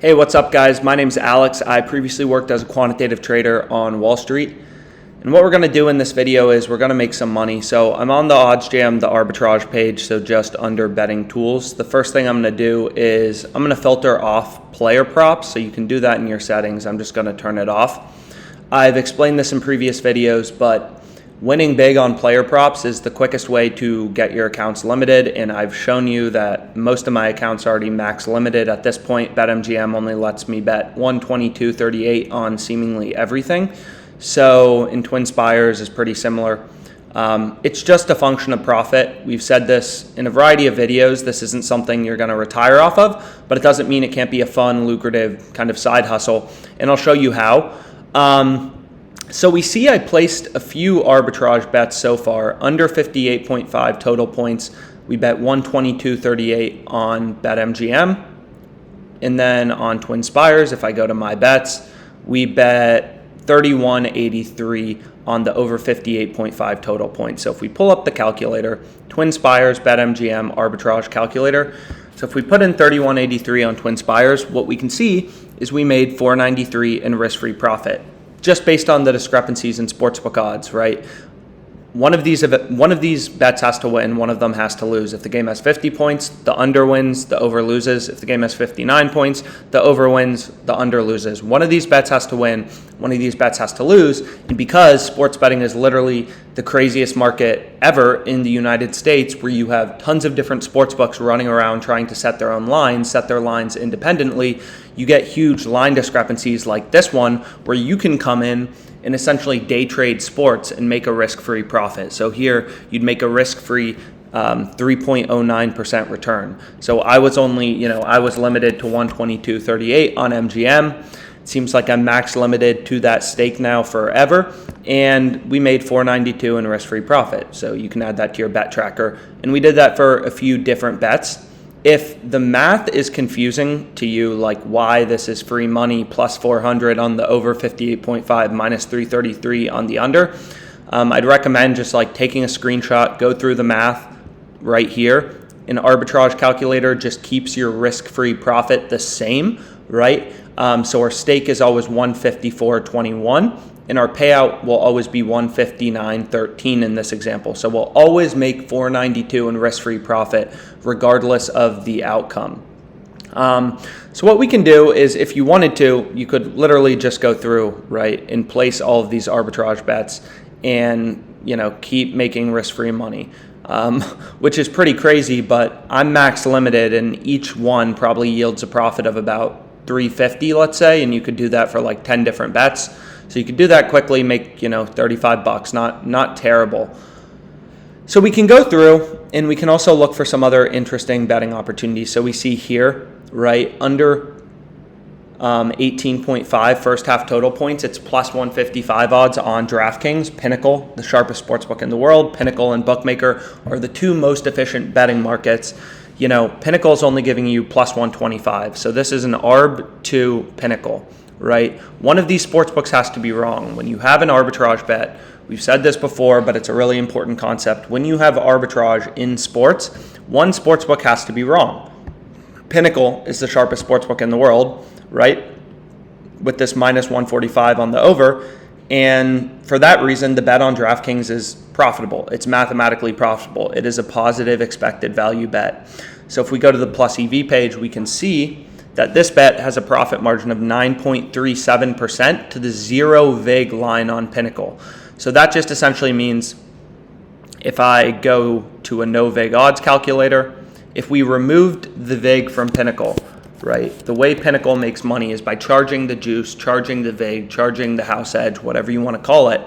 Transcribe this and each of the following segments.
Hey, what's up guys? My name's Alex. I previously worked as a quantitative trader on Wall Street. And what we're going to do in this video is we're going to make some money. So I'm on the OddsJam, the arbitrage page, so just under betting tools. The first thing I'm going to do is I'm going to filter off player props. So you can do that in your settings. I'm just going to turn it off. I've explained this in previous videos, but winning big on player props is the quickest way to get your accounts limited, and I've shown you that most of my accounts are already max limited. At this point, BetMGM only lets me bet 122.38 on seemingly everything. So in Twin Spires is pretty similar. It's just a function of profit. We've said this in a variety of videos. This isn't something you're going to retire off of, but it doesn't mean it can't be a fun, lucrative kind of side hustle, and I'll show you how. So we see I placed a few arbitrage bets so far, under 58.5 total points. We bet 122.38 on BetMGM. And then on Twin Spires, if I go to my bets, we bet 31.83 on the over 58.5 total points. So if we pull up the calculator, Twin Spires, BetMGM, arbitrage calculator. So if we put in 31.83 on Twin Spires, what we can see is we made 493 in risk-free profit, just based on the discrepancies in sportsbook odds, right? One of these bets has to win, one of them has to lose. If the game has 50 points, the under wins, the over loses. If the game has 59 points, the over wins, the under loses. One of these bets has to win, one of these bets has to lose. And because sports betting is literally the craziest market ever in the United States, where you have tons of different sports books running around trying to set their own lines, set their lines independently, you get huge line discrepancies like this one, where you can come in and essentially day trade sports and make a risk-free profit. So here you'd make a risk-free 3.09% return. So I was only, I was limited to 122.38 on MGM. It seems like I'm max limited to that stake now forever. And we made 492 in risk-free profit. So you can add that to your bet tracker. And we did that for a few different bets. If the math is confusing to you, like why this is free money, plus 400 on the over 58.5, minus 333 on the under, I'd recommend just like taking a screenshot, go through the math right here. An arbitrage calculator just keeps your risk-free profit the same, right? So our stake is always 154.21. And our payout will always be 159.13 in this example. So we'll always make 492 in risk-free profit regardless of the outcome. So what we can do is, if you wanted to, you could literally just go through, right, and place all of these arbitrage bets and, keep making risk-free money, which is pretty crazy, but I'm max limited and each one probably yields a profit of about 350, let's say, and you could do that for like 10 different bets. So you could do that quickly, make, $35, not terrible. So we can go through and we can also look for some other interesting betting opportunities. So we see here, right, under 18.5 first half total points, it's plus 155 odds on DraftKings. Pinnacle, the sharpest sportsbook in the world, Pinnacle and BookMaker are the two most efficient betting markets. Pinnacle is only giving you plus 125. So this is an arb to Pinnacle, right? One of these sports books has to be wrong. When you have an arbitrage bet, we've said this before, but it's a really important concept. When you have arbitrage in sports, one sports book has to be wrong. Pinnacle is the sharpest sports book in the world, right? With this minus 145 on the over. And for that reason, the bet on DraftKings is profitable. It's mathematically profitable. It is a positive expected value bet. So if we go to the plus EV page, we can see that this bet has a profit margin of 9.37% to the zero vig line on Pinnacle. So that just essentially means if I go to a no vig odds calculator, if we removed the vig from Pinnacle, right, the way Pinnacle makes money is by charging the juice, charging the vig, charging the house edge, whatever you want to call it,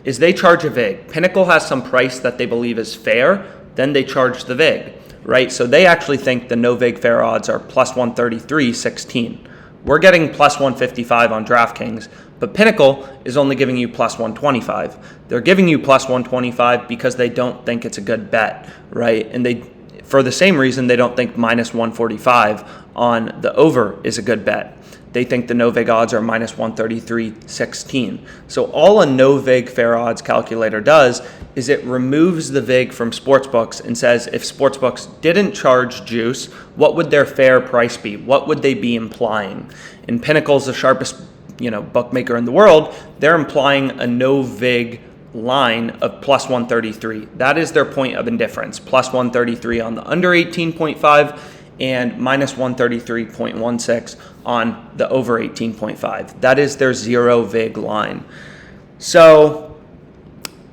is they charge a vig. Pinnacle has some price that they believe is fair, then they charge the vig. Right, so they actually think the no vig fair odds are plus 133.16. We're getting plus 155 on DraftKings, but Pinnacle is only giving you plus 125. They're giving you plus 125 because they don't think it's a good bet, right? And for the same reason, they don't think minus 145 on the over is a good bet. They think the no vig odds are minus 133.16. So all a no vig fair odds calculator does is it removes the vig from sportsbooks and says if sportsbooks didn't charge juice, what would their fair price be? What would they be implying? And Pinnacle's the sharpest, bookmaker in the world. They're implying a no vig line of plus 133. That is their point of indifference. Plus 133 on the under 18.5 and minus 133.16 on the over 18.5. That is their zero vig line. So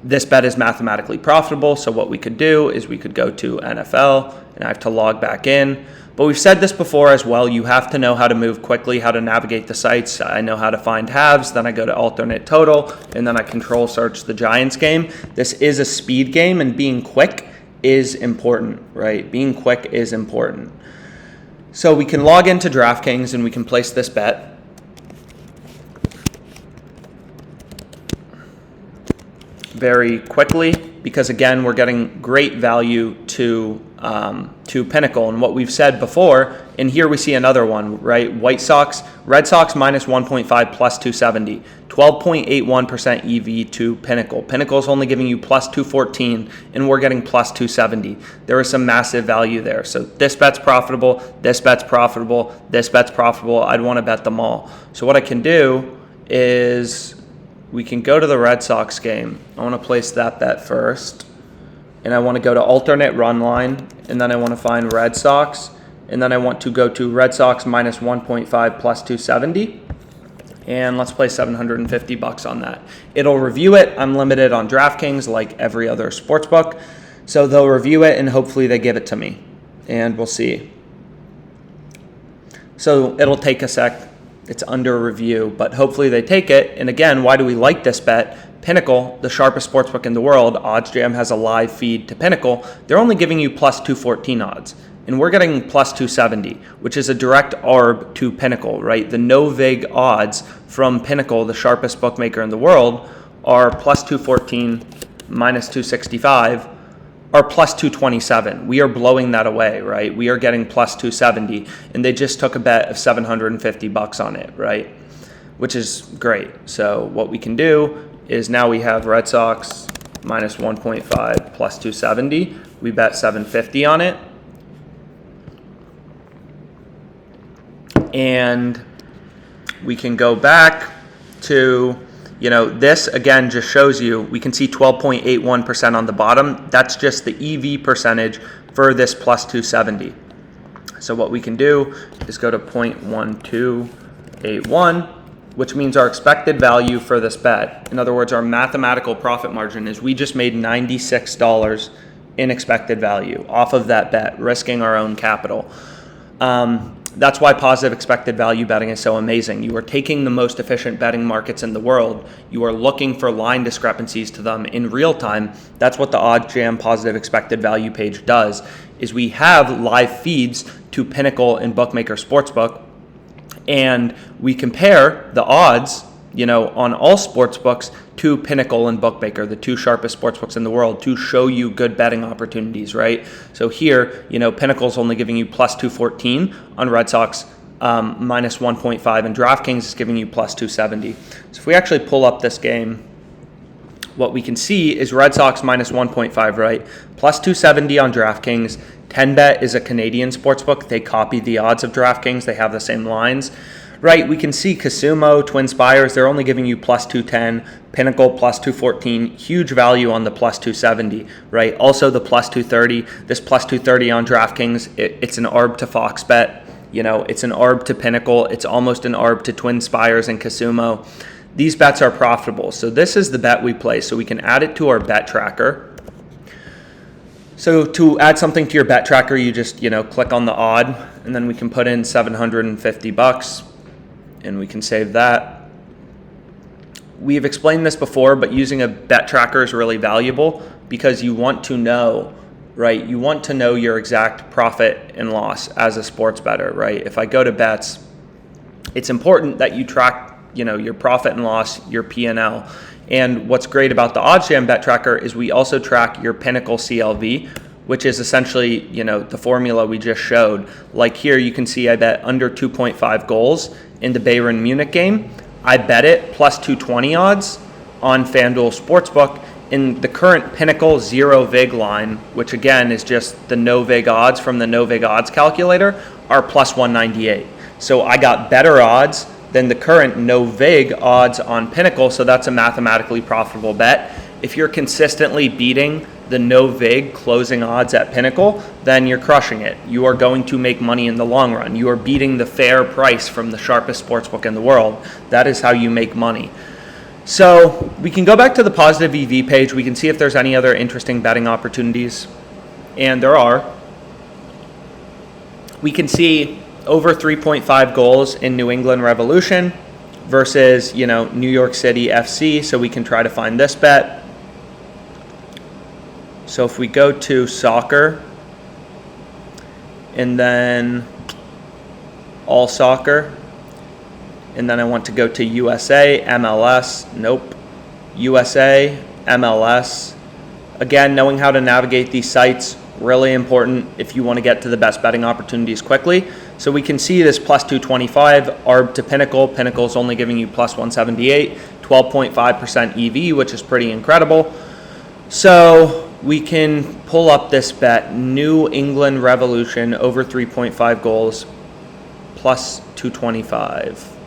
this bet is mathematically profitable. So what we could do is we could go to NFL, and I have to log back in. But we've said this before as well. You have to know how to move quickly, how to navigate the sites. I know how to find halves. Then I go to alternate total, and then I control search the Giants game. This is a speed game, and being quick is important, right? Being quick is important. So we can log into DraftKings and we can place this bet. Very quickly, because again, we're getting great value to Pinnacle. And what we've said before, and here we see another one, right? Red Sox minus 1.5 plus 270, 12.81% EV to Pinnacle. Pinnacle's only giving you plus 214, and we're getting plus 270. There is some massive value there. So this bet's profitable, this bet's profitable, this bet's profitable. I'd want to bet them all. So what I can do is we can go to the Red Sox game. I want to place that bet first. And I want to go to alternate run line, and then I want to find Red Sox, and then I want to go to Red Sox minus 1.5 plus 270, and let's play $750 on that. It'll review it. I'm limited on DraftKings like every other sportsbook, so they'll review it and hopefully they give it to me, and we'll see. So it'll take a sec. It's under review, but hopefully they take it. And again, why do we like this bet? Pinnacle, the sharpest sportsbook in the world, OddsJam has a live feed to Pinnacle. They're only giving you plus 214 odds, and we're getting plus 270, which is a direct arb to Pinnacle, right? The no vig odds from Pinnacle, the sharpest bookmaker in the world, are plus 214, minus 265, or plus 227. We are blowing that away, right? We are getting plus 270, and they just took a bet of $750 on it, right? Which is great. So what we can do is now we have Red Sox minus 1.5 plus 270. We bet 750 on it. And we can go back to, this again just shows you, we can see 12.81% on the bottom. That's just the EV percentage for this plus 270. So what we can do is go to 0.1281, which means our expected value for this bet. In other words, our mathematical profit margin is we just made $96 in expected value off of that bet, risking our own capital. That's why positive expected value betting is so amazing. You are taking the most efficient betting markets in the world. You are looking for line discrepancies to them in real time. That's what the OddsJam positive expected value page does, is we have live feeds to Pinnacle and BookMaker Sportsbook, and we compare the odds, on all sportsbooks to Pinnacle and BookMaker, the two sharpest sportsbooks in the world, to show you good betting opportunities, right? So here, Pinnacle's only giving you plus 214 on Red Sox, minus 1.5, and DraftKings is giving you plus 270. So if we actually pull up this game, what we can see is Red Sox minus 1.5, right? Plus 270 on DraftKings. 10bet is a Canadian sportsbook. They copy the odds of DraftKings. They have the same lines, right? We can see Casumo, Twin Spires, they're only giving you plus 210. Pinnacle plus 214. Huge value on the plus 270, right? Also the plus 230. This plus 230 on DraftKings, it's an arb to Fox bet. It's an arb to Pinnacle. It's almost an arb to Twin Spires and Casumo. These bets are profitable. So this is the bet we play. So we can add it to our bet tracker. So to add something to your bet tracker, you just, click on the odd, and then we can put in $750, and we can save that. We've explained this before, but using a bet tracker is really valuable because you want to know, right? You want to know your exact profit and loss as a sports bettor, right? If I go to bets, it's important that you track, your profit and loss, your P&L. And what's great about the OddsJam bet tracker is we also track your Pinnacle CLV, which is essentially, the formula we just showed. Like here, you can see I bet under 2.5 goals in the Bayern Munich game. I bet it plus 220 odds on FanDuel Sportsbook. In the current Pinnacle zero vig line, which again is just the no vig odds from the no vig odds calculator, are plus 198. So I got better odds than the current no vig odds on Pinnacle, so that's a mathematically profitable bet. If you're consistently beating the no vig closing odds at Pinnacle, then you're crushing it. You are going to make money in the long run. You are beating the fair price from the sharpest sportsbook in the world. That is how you make money. So we can go back to the positive EV page. We can see if there's any other interesting betting opportunities. And there are. We can see over 3.5 goals in New England Revolution versus, New York City FC. So we can try to find this bet. So if we go to soccer and then all soccer, and then I want to go to USA, MLS, nope, USA, MLS. Again, knowing how to navigate these sites, really important if you want to get to the best betting opportunities quickly. So we can see this plus 225, ARB to Pinnacle. Pinnacle is only giving you plus 178, 12.5% EV, which is pretty incredible. So we can pull up this bet, New England Revolution over 3.5 goals, plus 225.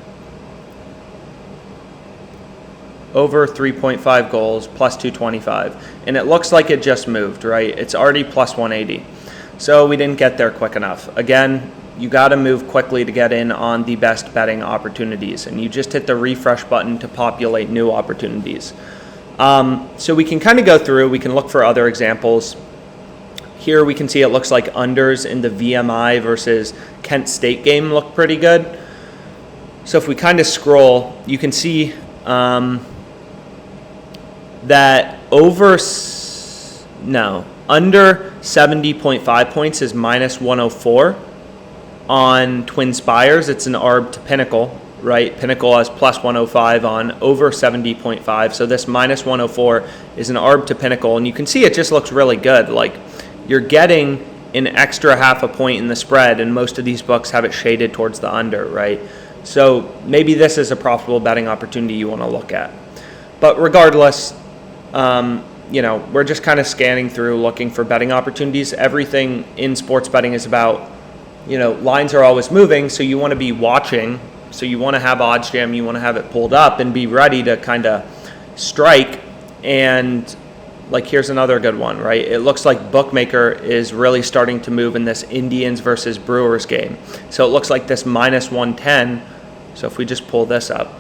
Over 3.5 goals, plus 225. And it looks like it just moved, right? It's already plus 180. So we didn't get there quick enough. Again, you got to move quickly to get in on the best betting opportunities. And you just hit the refresh button to populate new opportunities. So we can kind of go through, we can look for other examples. Here we can see it looks like unders in the VMI versus Kent State game look pretty good. So if we kind of scroll, you can see that under 70.5 points is minus 104 on Twin Spires. It's an ARB to Pinnacle, right? Pinnacle has plus 105 on over 70.5. So this minus 104 is an ARB to Pinnacle. And you can see it just looks really good. Like you're getting an extra half a point in the spread, and most of these books have it shaded towards the under, right? So maybe this is a profitable betting opportunity you want to look at. But regardless, we're just kind of scanning through looking for betting opportunities. Everything in sports betting is about, lines are always moving, so you want to be watching. So you want to have OddsJam, you want to have it pulled up and be ready to kind of strike. And like here's another good one, right? It looks like BookMaker is really starting to move in this Indians versus Brewers game. So it looks like this minus 110. So if we just pull this up,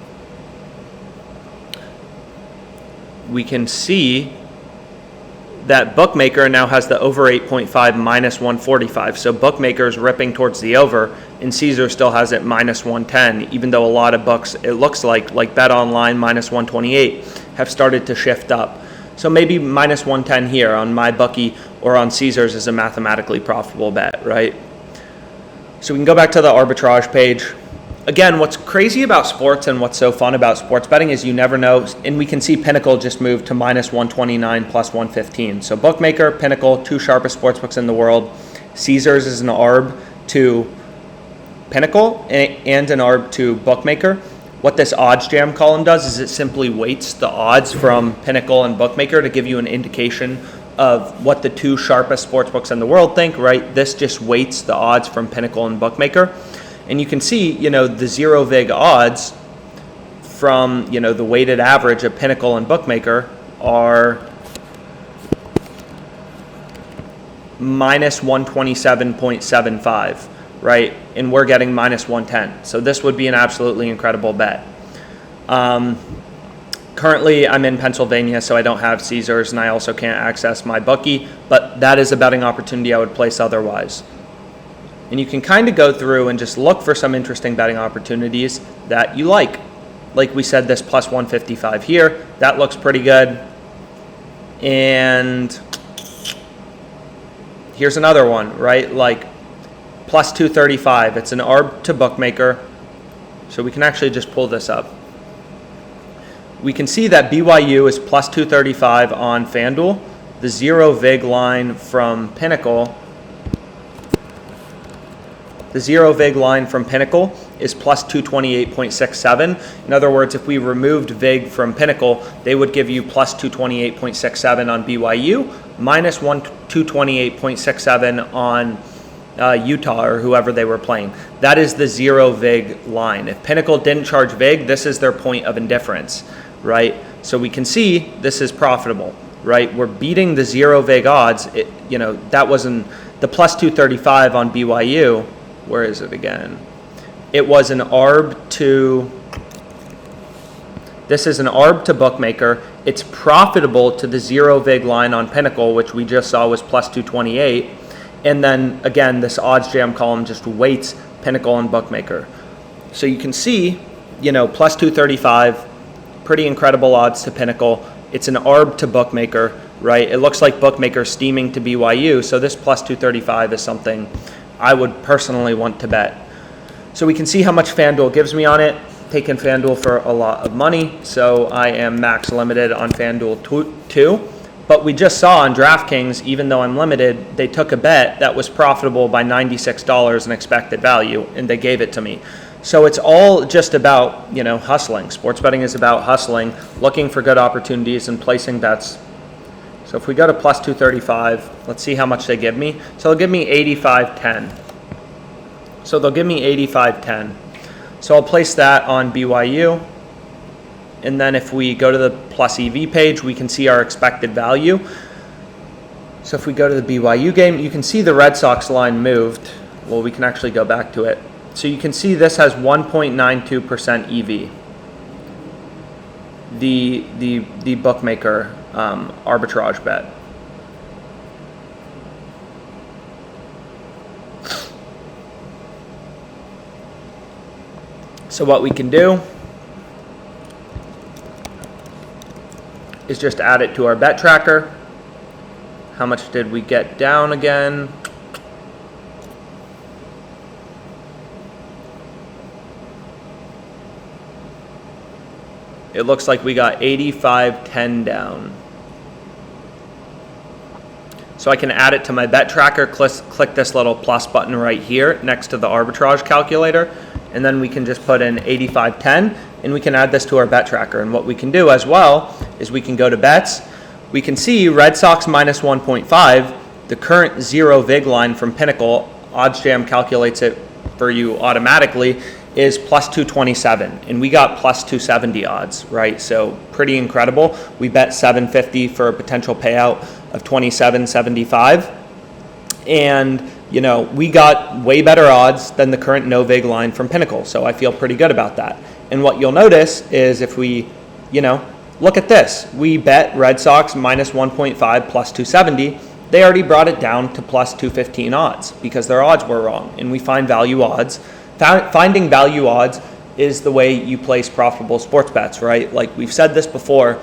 we can see that BookMaker now has the over 8.5 minus 145. So BookMaker is ripping towards the over, and Caesar still has it minus 110, even though a lot of books, it looks like BetOnline minus 128, have started to shift up. So maybe minus 110 here on MyBookie or on Caesars is a mathematically profitable bet, right? So we can go back to the arbitrage page. Again, what's crazy about sports and what's so fun about sports betting is you never know, and we can see Pinnacle just moved to minus 129 plus 115. So BookMaker, Pinnacle, two sharpest sportsbooks in the world. Caesars is an ARB to Pinnacle and an ARB to BookMaker. What this OddsJam column does is it simply weights the odds from Pinnacle and BookMaker to give you an indication of what the two sharpest sportsbooks in the world think, right? This just weights the odds from Pinnacle and BookMaker. And you can see, the zero vig odds from, the weighted average of Pinnacle and BookMaker are minus 127.75, right? And we're getting minus 110. So this would be an absolutely incredible bet. Currently, I'm in Pennsylvania, so I don't have Caesars, and I also can't access MyBookie, but that is a betting opportunity I would place otherwise. And you can kind of go through and just look for some interesting betting opportunities that you like. Like we said, this plus 155 here, that looks pretty good. And here's another one, right? Like plus 235, it's an ARB to BookMaker. So we can actually just pull this up. We can see that BYU is plus 235 on FanDuel the zero vig line from Pinnacle, is plus 228.67. In other words, if we removed vig from Pinnacle, they would give you plus 228.67 on BYU, minus 228.67 on Utah or whoever they were playing. That is the zero vig line. If Pinnacle didn't charge vig, this is their point of indifference, right? So we can see this is profitable, right? We're beating the zero vig odds. That wasn't the plus 235 on BYU. Where is it again? It was an arb to, this is an arb to bookmaker. It's profitable to the zero vig line on Pinnacle, which we just saw was plus 228. And then again, this OddsJam column just weights Pinnacle and bookmaker. So you can see, plus 235, pretty incredible odds to Pinnacle. It's an arb to bookmaker, right? It looks like bookmaker steaming to BYU. So this plus 235 is something I would personally want to bet. So we can see how much FanDuel gives me on it. Taking FanDuel for a lot of money, so I am max limited on FanDuel too. But we just saw on DraftKings, even though I'm limited, they took a bet that was profitable by $96 in expected value, and they gave it to me. So it's all just about, hustling. Sports betting is about hustling, looking for good opportunities and placing bets. So if we go to plus 235, let's see how much they give me. So they'll give me 85.10. So they'll give me 85.10. So I'll place that on BYU. And then if we go to the plus EV page, we can see our expected value. So if we go to the BYU game, you can see the Red Sox line moved. Well, we can actually go back to it. So you can see this has 1.92% EV. The bookmaker arbitrage bet. So what we can do is just add it to our bet tracker. How much did we get down again? It looks like we got 85.10 down. So I can add it to my bet tracker, click this little plus button right here next to the arbitrage calculator, and then we can just put in 85.10 and we can add this to our bet tracker. And what we can do as well is we can go to bets. We can see Red Sox minus 1.5, the current zero vig line from Pinnacle, OddsJam calculates it for you automatically, is plus 227, and we got plus 270 odds, right? So pretty incredible. We bet 750 for a potential payout of 27.75, and we got way better odds than the current no vig line from Pinnacle. So I feel pretty good about that. And what you'll notice is if we, look at this, we bet Red Sox minus 1.5 plus 270. They already brought it down to plus 215 odds because their odds were wrong, and we find value odds. Finding value odds is the way you place profitable sports bets, right? Like we've said this before,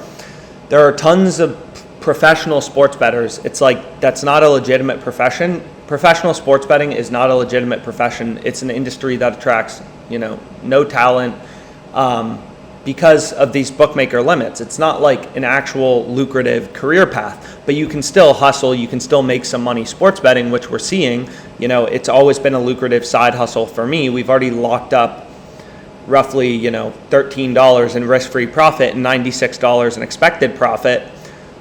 there are tons of professional sports bettors. It's like that's not a legitimate profession. Professional sports betting is not a legitimate profession. It's an industry that attracts, no talent because of these bookmaker limits. It's not like an actual lucrative career path, but you can still hustle. You can still make some money sports betting, which we're seeing. It's always been a lucrative side hustle for me. We've already locked up roughly, $13 in risk-free profit and $96 in expected profit.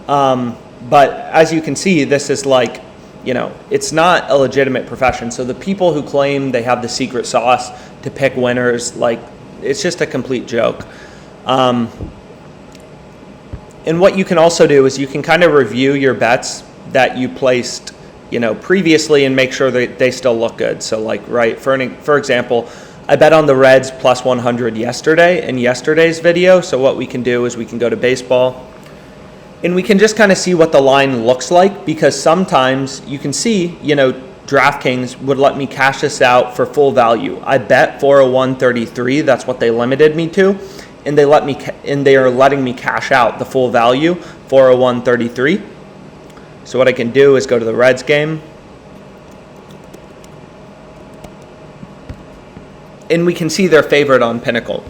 But as you can see, this is like, it's not a legitimate profession. So the people who claim they have the secret sauce to pick winners, like, it's just a complete joke. And what you can also do is you can kind of review your bets that you placed, previously and make sure that they still look good. So like, right, for example, I bet on the Reds plus 100 yesterday in yesterday's video. So what we can do is we can go to baseball and we can just kind of see what the line looks like, because sometimes you can see, DraftKings would let me cash this out for full value. I bet 401.33, that's what they limited me to, and they are letting me cash out the full value, 401.33. So what I can do is go to the Reds game, and we can see they're favored on Pinnacle,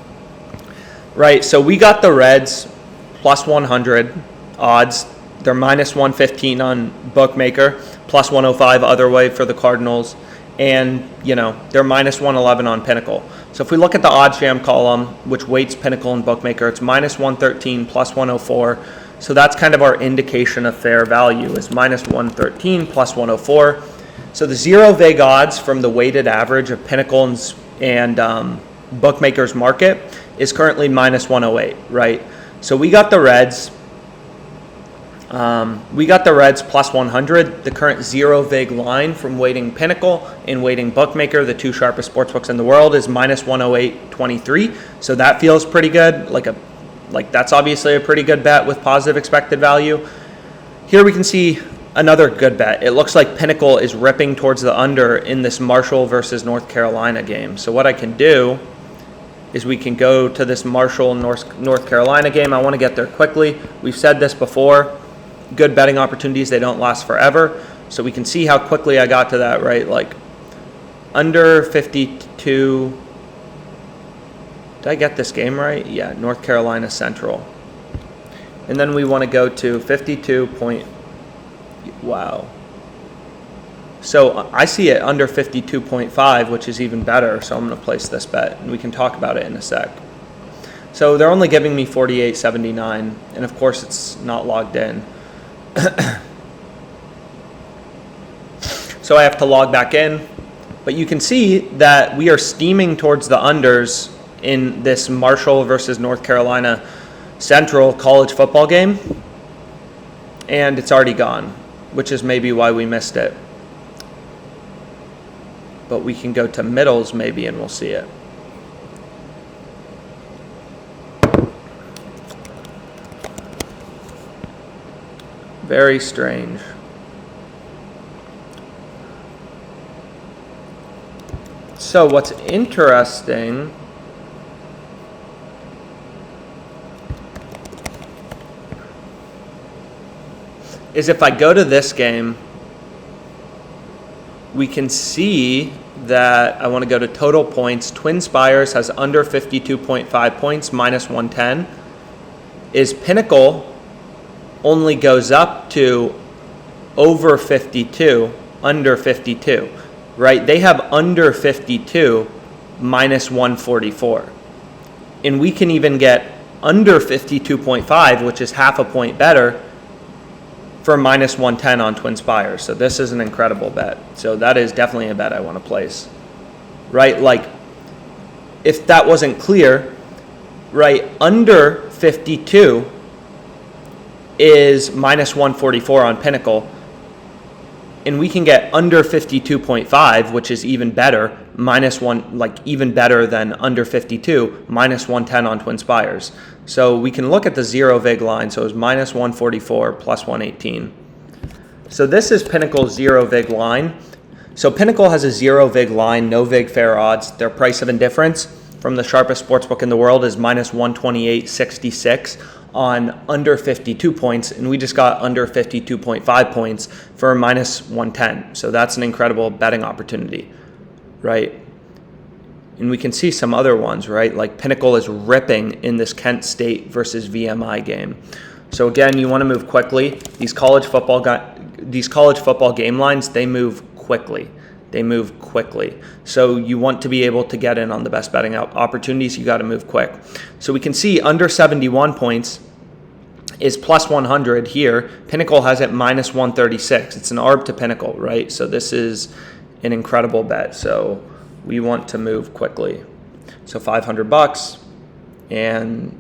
right? So we got the Reds plus 100 odds They're minus 115 on BookMaker, plus 105 other way for the Cardinals, and they're minus 111 on Pinnacle. So if we look at the OddsJam column, which weights Pinnacle and BookMaker, it's minus 113, plus 104. So that's kind of our indication of fair value, is minus 113 plus 104. So the zero vig odds from the weighted average of Pinnacle and BookMaker's market is currently minus 108, right? So we got the Reds. Plus 100. The current zero vig line from weighting Pinnacle and weighting BookMaker, the two sharpest sportsbooks in the world, is minus 108.23. So that feels pretty good. Like that's obviously a pretty good bet with positive expected value. Here we can see another good bet. It looks like Pinnacle is ripping towards the under in this Marshall versus North Carolina game. So what I can do is we can go to this Marshall North Carolina game. I want to get there quickly. We've said this before. Good betting opportunities, they don't last forever. So we can see how quickly I got to that, right? Like under 52. Did I get this game right? Yeah, North Carolina Central. And then we want to go to 52 point. Wow. So I see it under 52.5, which is even better. So I'm going to place this bet, and we can talk about it in a sec. So they're only giving me 48.79, and of course it's not logged in. So I have to log back in. But you can see that we are steaming towards the unders in this Marshall versus North Carolina Central college football game. And it's already gone, which is maybe why we missed it. But we can go to middles maybe and we'll see it. Very strange. So what's interesting is if I go to this game, we can see that I want to go to total points. Twin Spires has under 52.5 points, minus 110. Is Pinnacle only goes up to over 52, under 52, right? They have under 52, minus 144. And we can even get under 52.5, which is half a point better, for minus 110 on Twin Spires. So this is an incredible bet. So that is definitely a bet I want to place, right? Like, if that wasn't clear, right, under 52 is minus 144 on Pinnacle, and we can get under 52.5, which is even better, minus one, like even better than under 52, minus 110 on Twin Spires. So we can look at the zero vig line. So it was minus 144 plus 118. So this is Pinnacle's zero vig line. So Pinnacle has a zero vig line, no vig fair odds. Their price of indifference from the sharpest sportsbook in the world is minus 128.66 on under 52 points, and we just got under 52.5 points for minus 110. So that's an incredible betting opportunity, right? And we can see some other ones, right? Like Pinnacle is ripping in this Kent State versus VMI game. So again, you want to move quickly. These college football game lines, they move quickly. They move quickly. So you want to be able to get in on the best betting opportunities. You got to move quick. So we can see under 71 points is plus 100 here. Pinnacle has it minus 136. It's an arb to Pinnacle, right? So this is an incredible bet. So we want to move quickly. So $500, and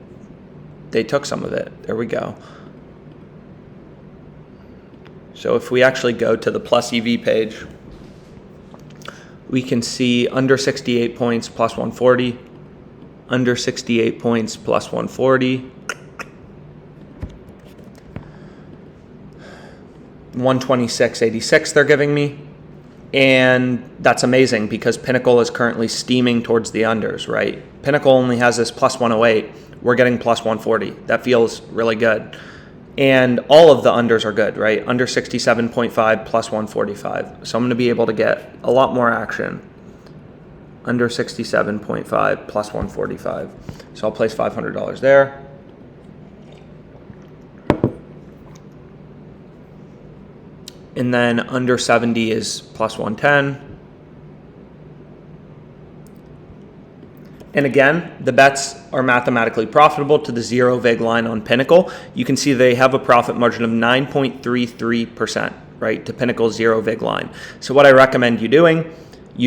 they took some of it. There we go. So if we actually go to the plus EV page, we can see under 68 points plus 140, under 68 points plus 140, 126.86 they're giving me. And that's amazing because Pinnacle is currently steaming towards the unders, right? Pinnacle only has this plus 108. We're getting plus 140. That feels really good. And all of the unders are good, right? Under 67.5 plus 145. So I'm going to be able to get a lot more action. Under 67.5 plus 145. So I'll place $500 there. And then under 70 is plus 110. And again, the bets are mathematically profitable to the zero vig line on Pinnacle. You can see they have a profit margin of 9.33%, right, to Pinnacle's zero vig line. So what I recommend you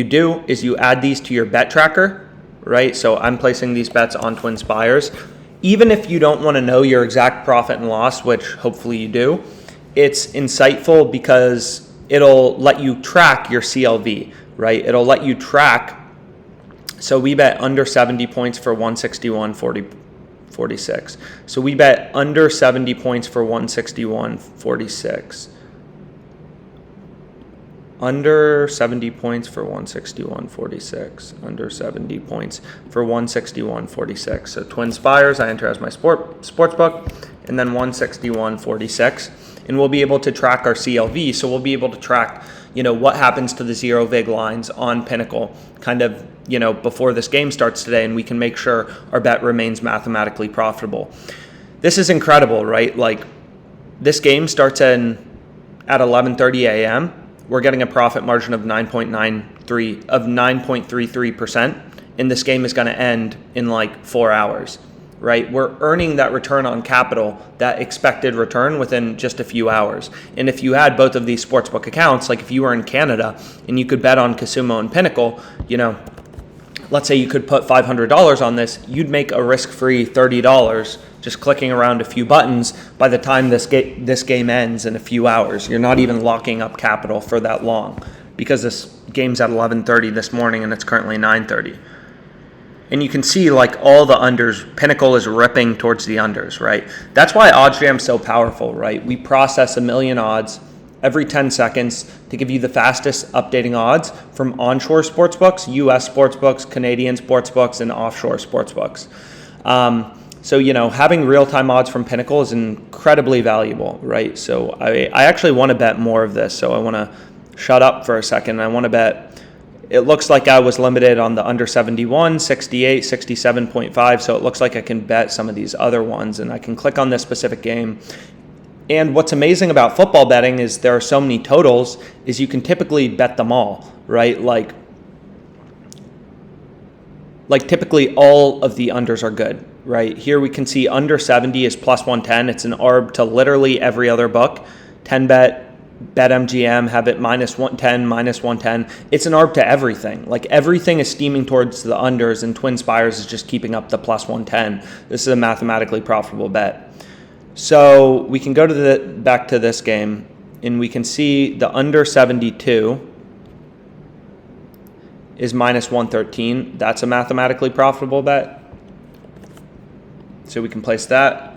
do is you add these to your bet tracker, right? So I'm placing these bets on TwinSpires. Even if you don't want to know your exact profit and loss, which hopefully you do, it's insightful because it'll let you track your CLV, right? It'll let you track. So we bet under 70 points for 161.46. So we bet under 70 points for 161.46. Under 70 points for 161.46. Under 70 points for 161.46. So TwinSpires, I enter as my sportsbook, and then 161.46. And we'll be able to track our CLV. So we'll be able to track, what happens to the zero vig lines on Pinnacle kind of, before this game starts today, and we can make sure our bet remains mathematically profitable. This is incredible, right? Like, this game starts at 11:30 a.m. We're getting a profit margin of 9.33%, and this game is going to end in like 4 hours, right? We're earning that return on capital, that expected return, within just a few hours. And if you had both of these sportsbook accounts, like if you were in Canada and you could bet on Casumo and Pinnacle, let's say you could put $500 on this, you'd make a risk-free $30 just clicking around a few buttons by the time this game ends in a few hours. You're not even locking up capital for that long, because this game's at 11:30 this morning and it's currently 9:30. And you can see like all the unders, Pinnacle is ripping towards the unders, right? That's why OddsJam is so powerful, right? We process 1 million odds every 10 seconds to give you the fastest updating odds from onshore sportsbooks, US sportsbooks, Canadian sportsbooks, and offshore sportsbooks. So, having real-time odds from Pinnacle is incredibly valuable, right? So I actually want to bet more of this. So I want to shut up for a second. I want to bet. It looks like I was limited on the under 71, 68, 67.5. So it looks like I can bet some of these other ones, and I can click on this specific game. And what's amazing about football betting is there are so many totals, is you can typically bet them all, right? Like typically all of the unders are good, right? Here we can see under 70 is plus 110. It's an arb to literally every other book. 10bet, BetMGM have it minus 110, minus 110. It's an arb to everything. Like everything is steaming towards the unders, and TwinSpires is just keeping up the plus 110. This is a mathematically profitable bet. So we can go to back to this game, and we can see the under 72 is minus 113. That's a mathematically profitable bet. So we can place that.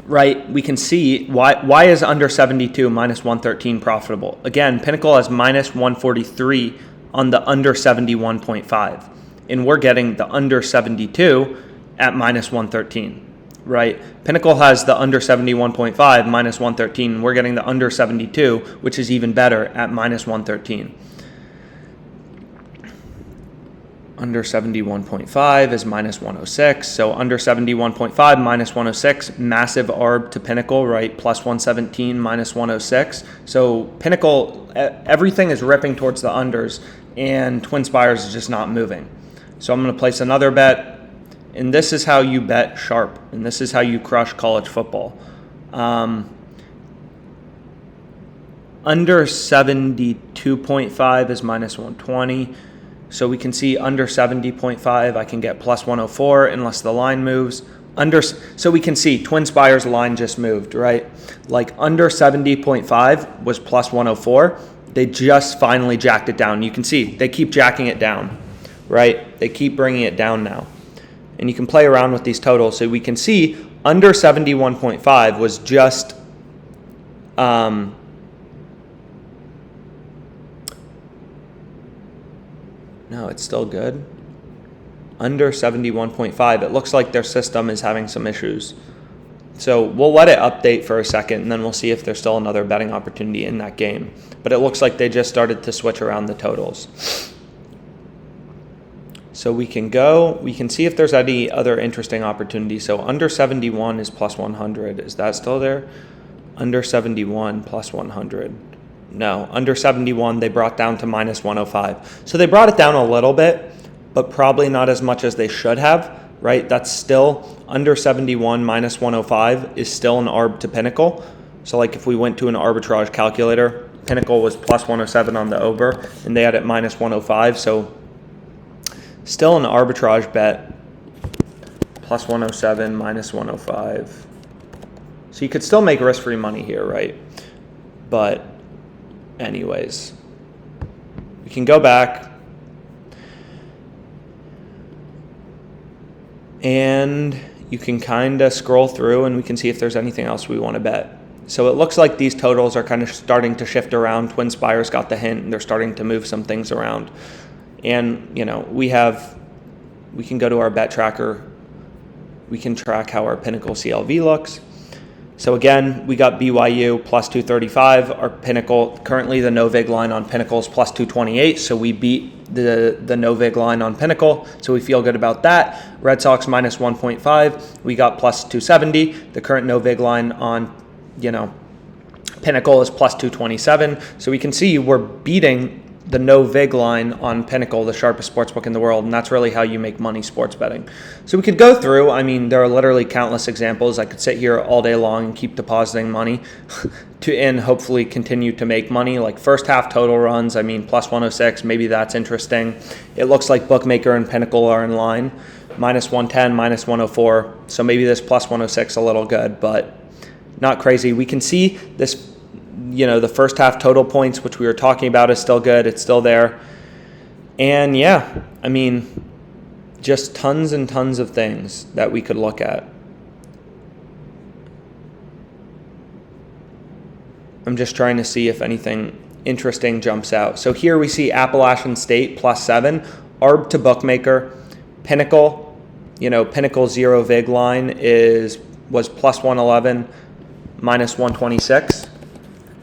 Right, we can see why is under 72 minus 113 profitable. Again, Pinnacle has minus 143 on the under 71.5, and we're getting the under 72 at minus 113, right? Pinnacle has the under 71.5 minus 113, and we're getting the under 72, which is even better, at minus 113. Under 71.5 is minus 106. So under 71.5 minus 106, massive arb to Pinnacle, right? Plus 117 minus 106. So Pinnacle, everything is ripping towards the unders, and TwinSpires is just not moving. So I'm going to place another bet, and this is how you bet sharp, and this is how you crush college football. Under 72.5 is minus 120. So we can see under 70.5, I can get plus 104 unless the line moves. So we can see TwinSpires line just moved, right? Like under 70.5 was plus 104. They just finally jacked it down. You can see they keep jacking it down, right? They keep bringing it down now. And you can play around with these totals. So we can see under 71.5 was just no, it's still good. Under 71.5, it looks like their system is having some issues. So we'll let it update for a second, and then we'll see if there's still another betting opportunity in that game. But it looks like they just started to switch around the totals. So we can see if there's any other interesting opportunity. So under 71 is plus 100. Is that still there? Under 71 plus 100. No, under 71 they brought down to minus 105. So they brought it down a little bit, but probably not as much as they should have, right? That's still under 71 minus 105 is still an arb to Pinnacle. So like if we went to an arbitrage calculator, Pinnacle was plus 107 on the over and they had it minus 105. So still an arbitrage bet, plus 107 minus 105. So you could still make risk-free money here, right? But anyways, we can go back and you can kind of scroll through and we can see if there's anything else we want to bet. So it looks like these totals are kind of starting to shift around. Twin Spires got the hint and they're starting to move some things around. And, you know, we can go to our bet tracker. We can track how our Pinnacle CLV looks. So again, we got BYU plus 235. Our Pinnacle, currently the no vig line on Pinnacle is plus 228. So we beat the no vig line on Pinnacle. So we feel good about that. Red Sox minus 1.5. We got plus 270. The current no vig line on, Pinnacle is plus 227. So we can see we're beating the no vig line on Pinnacle, the sharpest sportsbook in the world, and that's really how you make money sports betting. So we could go through, there are literally countless examples. I could sit here all day long and keep depositing money and hopefully continue to make money. Like first half total runs, plus 106, maybe that's interesting. It looks like BookMaker and Pinnacle are in line, minus 110, minus 104. So maybe this plus 106 a little good, but not crazy. We can see this, the first half total points, which we were talking about, is still good. It's still there. And yeah, just tons and tons of things that we could look at. I'm just trying to see if anything interesting jumps out. So here we see Appalachian State plus 7, arb to BookMaker, Pinnacle, Pinnacle zero vig line was plus 111, minus 126.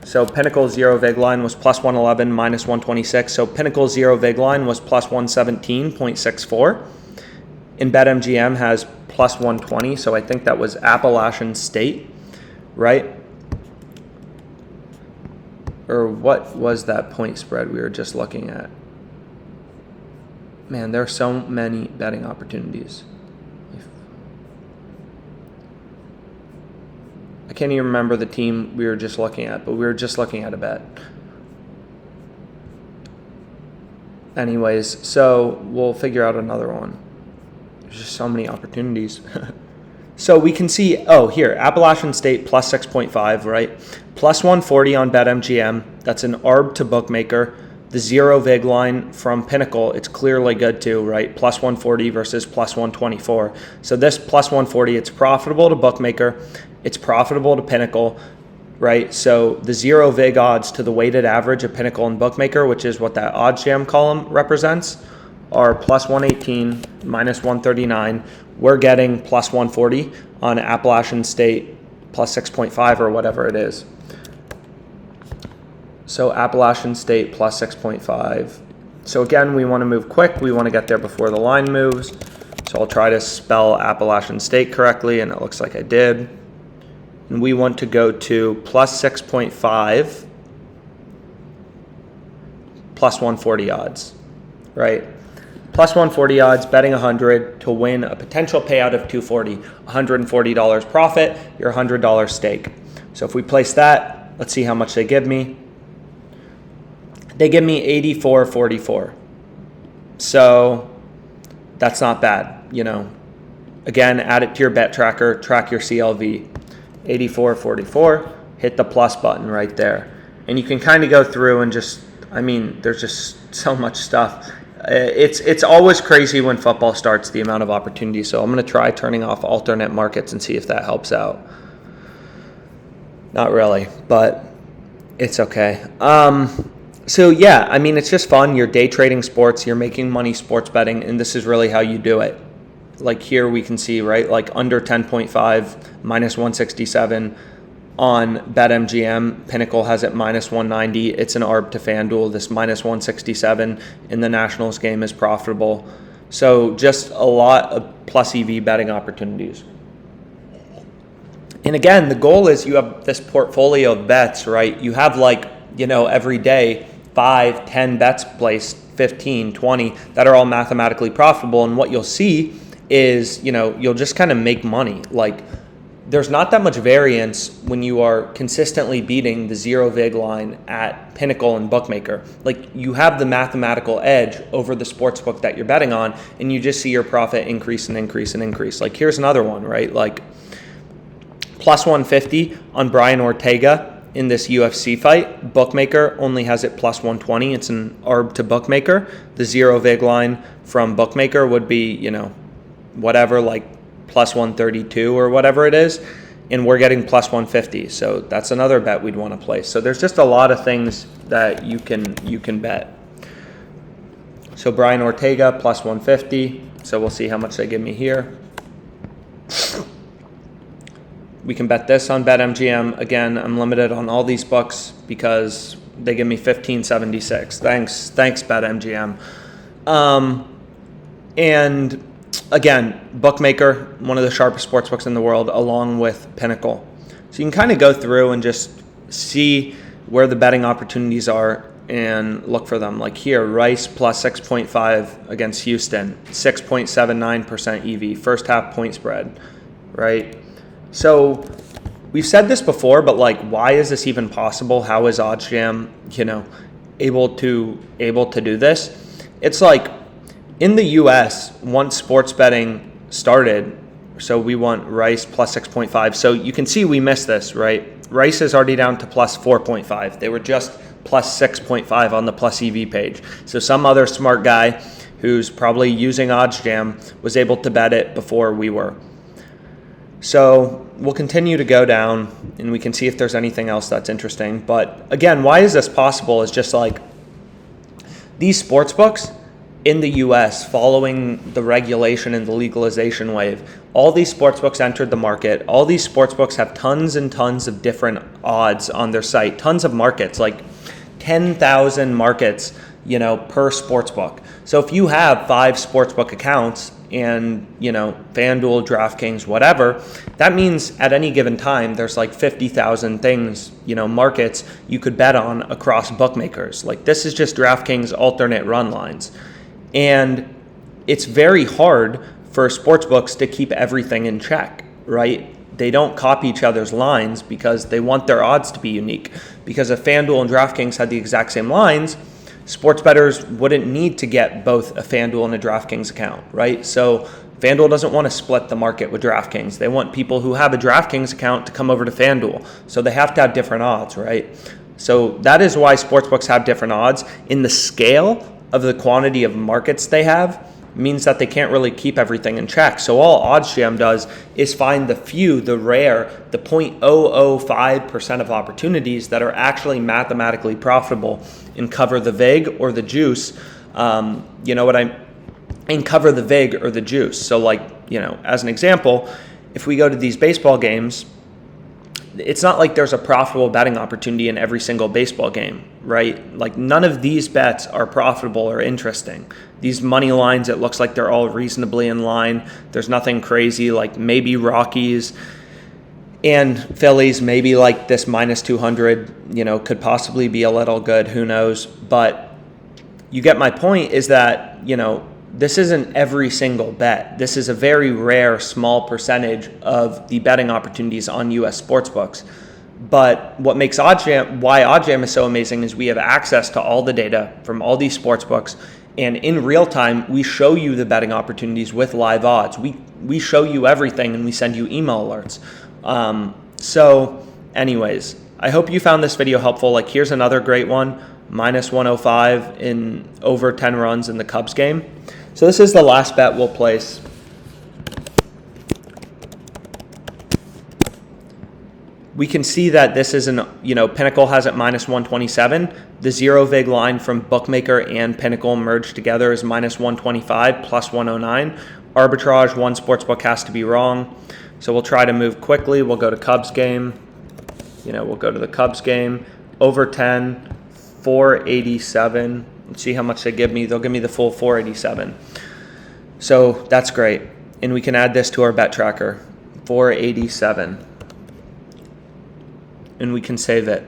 So Pinnacle zero vig line was plus 111, minus 126. So Pinnacle zero vig line was plus 117.64. And BetMGM has plus 120. So I think that was Appalachian State, right? Or what was that point spread we were just looking at? Man, there are so many betting opportunities. I can't even remember the team we were just looking at, but we were just looking at a bet. Anyways, so we'll figure out another one. There's just so many opportunities. So we can see, here, Appalachian State plus 6.5, right? Plus 140 on BetMGM. That's an arb to BookMaker. The zero vig line from Pinnacle, it's clearly good too, right? Plus 140 versus plus 124. So this plus 140, it's profitable to BookMaker. It's profitable to Pinnacle, right? So the zero vig odds to the weighted average of Pinnacle and BookMaker, which is what that OddsJam column represents, are plus 118, minus 139. We're getting plus 140 on Appalachian State plus 6.5 or whatever it is. So Appalachian State plus 6.5. So again, we want to move quick. We want to get there before the line moves. So I'll try to spell Appalachian State correctly, and it looks like I did. And we want to go to plus 6.5, plus 140 odds, right? Plus 140 odds, betting 100 to win a potential payout of $240, $140 profit, your $100 stake. So if we place that, let's see how much they give me. They give me 84.44. So that's not bad, Again, add it to your bet tracker, track your CLV. 84.44, hit the plus button right there. And you can kind of go through and just, there's just so much stuff. It's always crazy when football starts, the amount of opportunities. So I'm going to try turning off alternate markets and see if that helps out. Not really, but it's okay. So yeah, it's just fun. You're day trading sports, you're making money sports betting, and this is really how you do it. Like here we can see, right, like under 10.5, minus 167 on BetMGM. Pinnacle has it minus 190. It's an arb to FanDuel. This minus 167 in the Nationals game is profitable. So just a lot of plus EV betting opportunities. And again, the goal is you have this portfolio of bets, right? You have like, every day, 5, 10 bets placed, 15, 20, that are all mathematically profitable. And what you'll see is, you'll just kind of make money. Like, there's not that much variance when you are consistently beating the zero vig line at Pinnacle and BookMaker. Like, you have the mathematical edge over the sportsbook that you're betting on, and you just see your profit increase and increase and increase. Like, here's another one, right? Like, plus 150 on Brian Ortega in this UFC fight. BookMaker only has it plus 120. It's an arb to BookMaker. The zero vig line from BookMaker would be, whatever, like plus 132 or whatever it is, and we're getting plus 150. So that's another bet we'd want to place. So there's just a lot of things that you can bet. So Brian Ortega plus 150. So we'll see how much they give me here. We can bet this on BetMGM. Again, I'm limited on all these books because they give me 1576. Thanks BetMGM. And again, BookMaker, one of the sharpest sports books in the world, along with Pinnacle. So you can kind of go through and just see where the betting opportunities are and look for them. Like here, Rice plus 6.5 against Houston, 6.79% EV, first half point spread, right? So we've said this before, but like, why is this even possible? How is OddsJam, able to do this? It's like, in the US, once sports betting started, so we want Rice plus 6.5. So you can see we missed this, right? Rice is already down to plus 4.5. They were just plus 6.5 on the plus EV page. So some other smart guy who's probably using OddsJam was able to bet it before we were. So we'll continue to go down and we can see if there's anything else that's interesting. But again, why is this possible is just like these sports books in the US following the regulation and the legalization wave. All these sports books entered the market. All these sports books have tons and tons of different odds on their site, tons of markets, like 10,000 markets, per sports book. So if you have 5 sportsbook accounts and, FanDuel, DraftKings, whatever, that means at any given time, there's like 50,000 things, markets you could bet on across bookmakers. Like this is just DraftKings alternate run lines. And it's very hard for sportsbooks to keep everything in check, right? They don't copy each other's lines because they want their odds to be unique. Because if FanDuel and DraftKings had the exact same lines, sports bettors wouldn't need to get both a FanDuel and a DraftKings account, right? So FanDuel doesn't want to split the market with DraftKings. They want people who have a DraftKings account to come over to FanDuel. So they have to have different odds, right? So that is why sportsbooks have different odds. In the scale of the quantity of markets they have means that they can't really keep everything in check. So all OddsJam does is find the few, the rare, the 0.005% of opportunities that are actually mathematically profitable and cover the vig or the juice. And cover the vig or the juice. So like, as an example, if we go to these baseball games, it's not like there's a profitable betting opportunity in every single baseball game, right? Like none of these bets are profitable or interesting. These money lines, it looks like they're all reasonably in line. There's nothing crazy, like maybe Rockies and Phillies, maybe like this minus 200, could possibly be a little good, who knows? But you get my point is that, this isn't every single bet. This is a very rare, small percentage of the betting opportunities on U.S. sportsbooks. But what makes OddsJam, why OddsJam is so amazing is we have access to all the data from all these sportsbooks, and in real time, we show you the betting opportunities with live odds. We show you everything, and we send you email alerts. So anyways, I hope you found this video helpful. Like here's another great one, minus 105 in over 10 runs in the Cubs game. So this is the last bet we'll place. We can see that this is Pinnacle has it minus 127. The zero vig line from BookMaker and Pinnacle merged together is minus 125 plus 109. Arbitrage, one sportsbook has to be wrong. So we'll try to move quickly. We'll go to Cubs game. We'll go to the Cubs game. Over 10, 487. Let's see how much they give me. They'll give me the full 487. So that's great. And we can add this to our bet tracker. 487. and we can save it.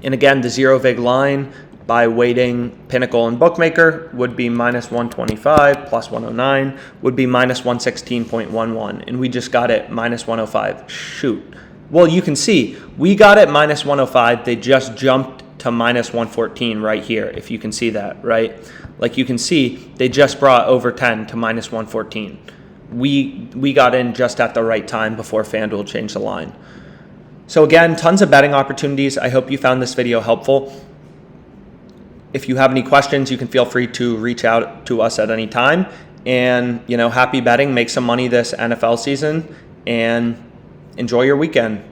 And again, the zero vig line by weighting Pinnacle and Bookmaker would be minus 125 plus 109 would be minus 116.11. And we just got it minus 105. Shoot. Well, you can see we got it minus 105. They just jumped to minus 114 right here, if you can see that, right? Like you can see, they just brought over 10 to minus 114. We got in just at the right time before FanDuel changed the line. So again, tons of betting opportunities. I hope you found this video helpful. If you have any questions, you can feel free to reach out to us at any time. And, happy betting, make some money this NFL season, and enjoy your weekend.